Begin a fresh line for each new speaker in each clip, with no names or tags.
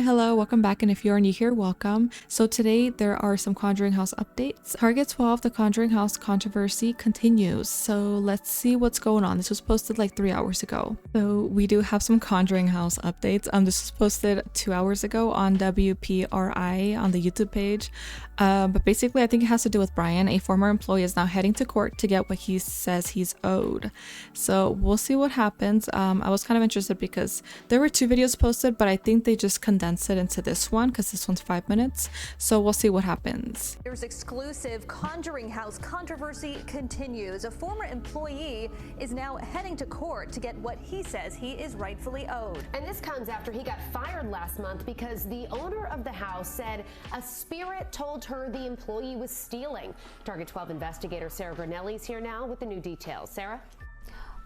hello, welcome back, and if you're new here, welcome. So today there are some Conjuring House updates. Target 12, the Conjuring House controversy continues. So let's see what's going on. This was posted like 3 hours ago. So we do have some Conjuring House updates. This was posted 2 hours ago on WPRI on the YouTube page. But basically I think it has to do with Brian. A former employee is now heading to court to get what he says he's owed. So we'll see what happens. I was kind of interested because there were 2 videos posted, but I think they just condense it into this one because this one's 5 minutes. So we'll see what happens.
There's exclusive Conjuring House controversy continues. A former employee is now heading to court to get what he says he is rightfully owed.
And this comes after he got fired last month because the owner of the house said a spirit told her the employee was stealing. Target 12 investigator Sarah Granelli is here now with the new details. Sarah?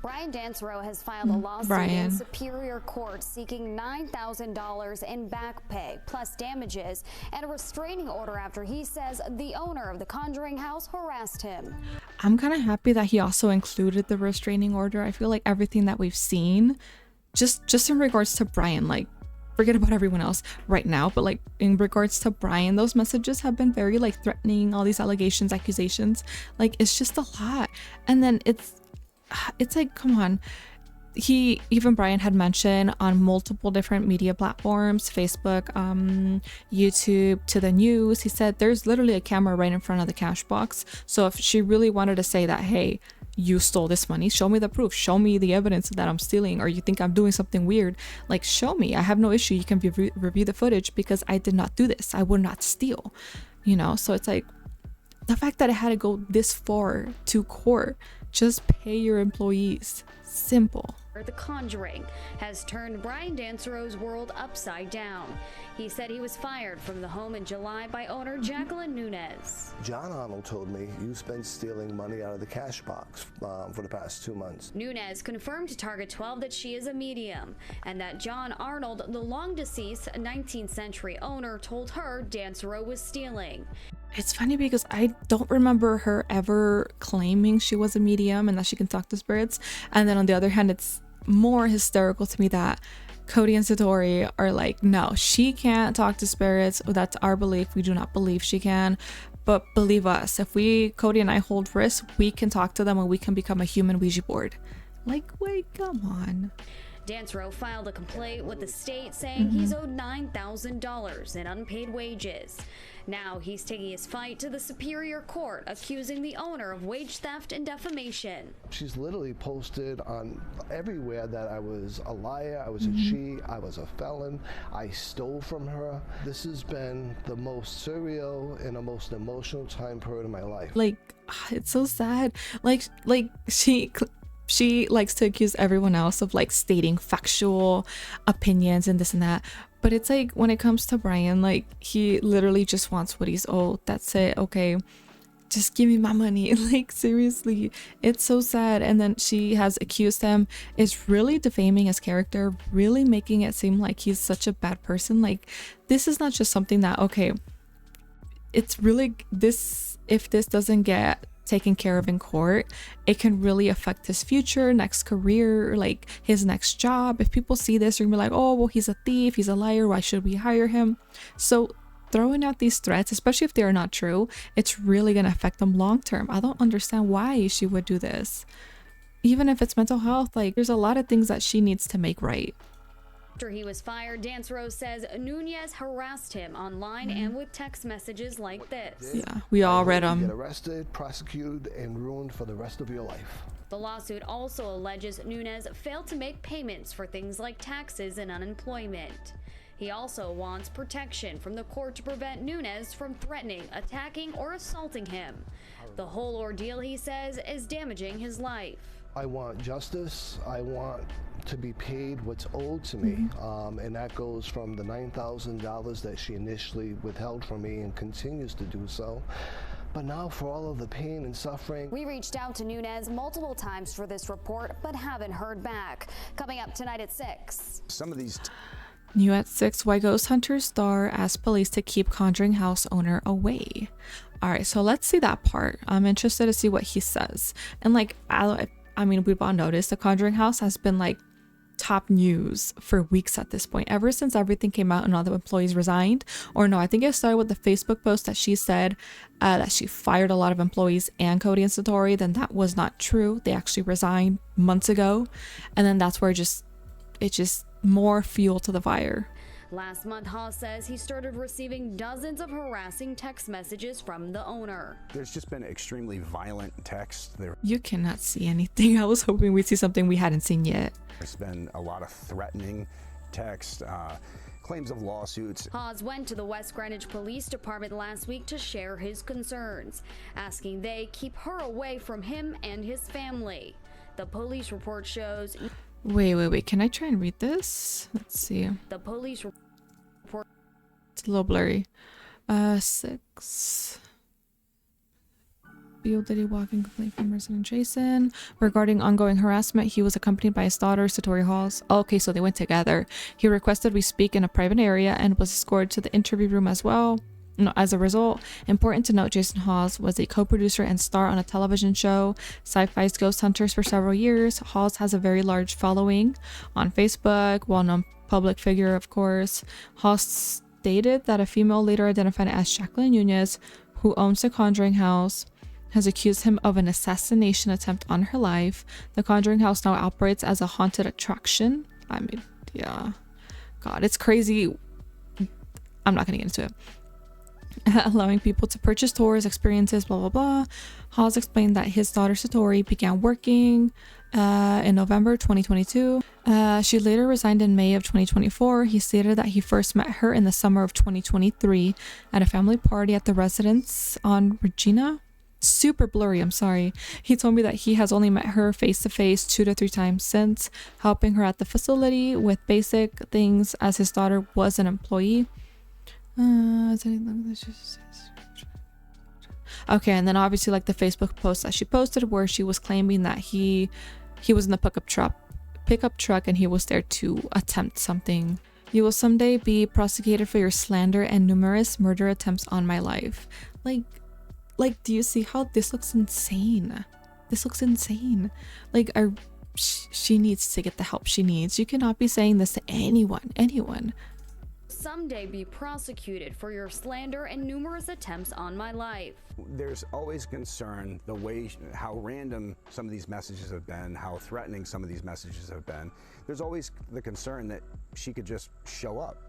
Brian Dancero has filed a lawsuit in Superior Court seeking $9,000 in back pay, plus damages, and a restraining order after he says the owner of the Conjuring House harassed him.
I'm kind of happy that he also included the restraining order. I feel like everything that we've seen, just in regards to Brian, like, forget about everyone else right now, but like in regards to Brian, those messages have been very like threatening, all these allegations, accusations, like it's just a lot. And then it's like, come on. Even Brian had mentioned on multiple different media platforms, Facebook, YouTube, to the news, he said there's literally a camera right in front of the cash box. So if she really wanted to say that, hey, you stole this money, show me the proof, show me the evidence that I'm stealing, or you think I'm doing something weird, like show me. I have no issue. You can review the footage because I did not do this. I would not steal, you know? So it's like the fact that it had to go this far to court. Just pay your employees. Simple.
The Conjuring has turned Brian Dancero's world upside down. He said he was fired from the home in July by owner Jacqueline Nunez.
John Arnold told me you've been stealing money out of the cash box for the past 2 months.
Nunez confirmed to Target 12 that she is a medium and that John Arnold, the long deceased 19th century owner, told her Dancero was stealing.
It's funny because I don't remember her ever claiming she was a medium and that she can talk to spirits. And then on the other hand, it's more hysterical to me that Cody and Satori are like, no, she can't talk to spirits. That's our belief. We do not believe she can. But believe us, if Cody and I hold wrists, we can talk to them and we can become a human Ouija board. Like, wait, come on.
Dancero filed a complaint with the state saying he's owed $9,000 in unpaid wages. Now he's taking his fight to the Superior Court, accusing the owner of wage theft and defamation.
She's literally posted on everywhere that I was a liar, I was a cheat, I was a felon, I stole from her. This has been the most surreal and the most emotional time period of my life.
Like, it's so sad. Like she likes to accuse everyone else of like stating factual opinions and this and that. But it's like when it comes to Brian, like he literally just wants what he's owed. That's it. Okay, just give me my money. Like seriously, it's so sad. And then she has accused him, is really defaming his character, really making it seem like he's such a bad person. Like this is not just something that, okay, it's really this, if this doesn't get taken care of in court, it can really affect his future, next career, like his next job. If people see this, they're gonna be like, oh well, he's a thief, he's a liar, why should we hire him? So throwing out these threats, especially if they are not true, it's really gonna affect them long term. I don't understand why she would do this. Even if it's mental health, like there's a lot of things that she needs to make right.
After he was fired, Dancero says Nunez harassed him online and with text messages like this.
Yeah, we all read them.
Get arrested, prosecuted, and ruined for the rest of your life.
The lawsuit also alleges Nunez failed to make payments for things like taxes and unemployment. He also wants protection from the court to prevent Nunez from threatening, attacking, or assaulting him. The whole ordeal, he says, is damaging his life.
I want justice. I want to be paid what's owed to me, and that goes from the $9,000 that she initially withheld from me and continues to do so. But now for all of the pain and suffering.
We reached out to Nunez multiple times for this report, but haven't heard back. Coming up tonight at 6.
Some of these
New at 6, why ghost hunters star ask police to keep Conjuring House owner away. All right, so let's see that part. I'm interested to see what he says. And like, I mean, we've all noticed the Conjuring House has been like top news for weeks at this point, ever since everything came out and all the employees resigned. Or no, I think it started with the Facebook post that she said that she fired a lot of employees and Cody and Satori. Then that was not true. They actually resigned months ago. And then that's where it's just more fuel to the fire.
Last month, Haas says he started receiving dozens of harassing text messages from the owner.
There's just been extremely violent texts.
You cannot see anything. I was hoping we'd see something we hadn't seen yet.
There's been a lot of threatening text, claims of lawsuits.
Haas went to the West Greenwich Police Department last week to share his concerns, asking they keep her away from him and his family. The police report shows...
Wait. Can I try and read this? Let's see.
The police report...
It's a little blurry. 6. Beale did a walking complaint from resident Jason regarding ongoing harassment. He was accompanied by his daughter, Satori Halls. Oh, okay, so they went together. He requested we speak in a private area and was escorted to the interview room as well. No, as a result, important to note, Jason Hawes was a co-producer and star on a television show, Sci-Fi's Ghost Hunters, for several years. Hawes has a very large following on Facebook, well-known public figure, of course. Hawes stated that a female later identified as Jacqueline Nunez, who owns the Conjuring House, has accused him of an assassination attempt on her life. The Conjuring House now operates as a haunted attraction. I mean, yeah. God, it's crazy. I'm not gonna get into it. Allowing people to purchase tours, experiences, blah blah blah. Hawes explained that his daughter Satori began working in November 2022. She later resigned in May of 2024. He stated that he first met her in the summer of 2023 at a family party at the residence on Regina. Super blurry, I'm sorry. He told me that he has only met her face to face 2 to 3 times since, helping her at the facility with basic things as his daughter was an employee. Okay, and then obviously like the Facebook post that she posted where she was claiming that he was in the pickup truck and he was there to attempt something. You will someday be prosecuted for your slander and numerous murder attempts on my life. Like, do you see how this looks insane? This looks insane. Like, she needs to get the help she needs. You cannot be saying this to anyone.
Someday be prosecuted for your slander and numerous attempts on my life.
There's always concern the way, how random some of these messages have been, how threatening some of these messages have been. There's always the concern that she could just show up.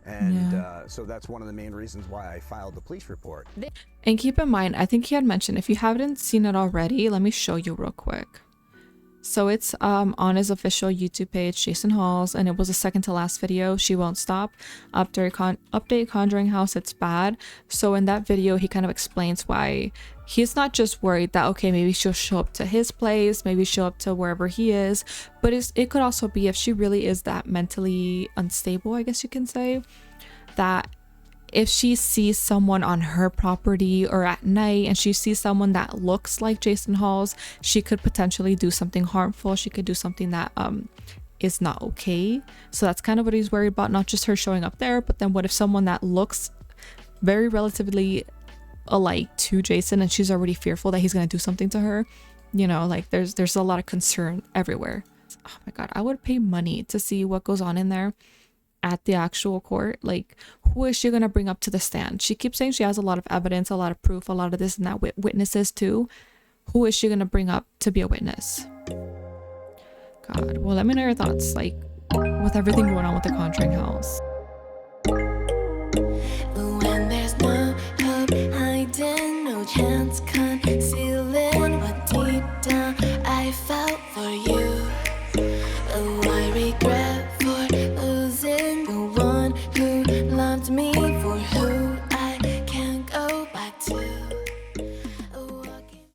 And so that's one of the main reasons why I filed the police report.
And keep in mind, I think he had mentioned, if you haven't seen it already, let me show you real quick. So it's on his official YouTube page, Jason Halls, and it was the second to last video, She Won't Stop. Update Conjuring House, it's bad. So in that video, he kind of explains why he's not just worried that, okay, maybe she'll show up to his place, maybe show up to wherever he is, but it could also be if she really is that mentally unstable, I guess you can say, that if she sees someone on her property or at night and she sees someone that looks like Jason Halls, she could potentially do something harmful. She could do something that is not okay. So that's kind of what he's worried about, not just her showing up there, but then what if someone that looks very relatively alike to Jason and she's already fearful that he's going to do something to her? You know, like there's a lot of concern everywhere. Oh my God, I would pay money to see what goes on in there at the actual court. Like, who is she gonna bring up to the stand? She keeps saying she has a lot of evidence, a lot of proof, a lot of this and that, witnesses too. Who is she gonna bring up to be a witness? God, well, let me know your thoughts, like, with everything going on with the Conjuring House.
When there's no hope hiding, no chance concealing what deep down I felt for you.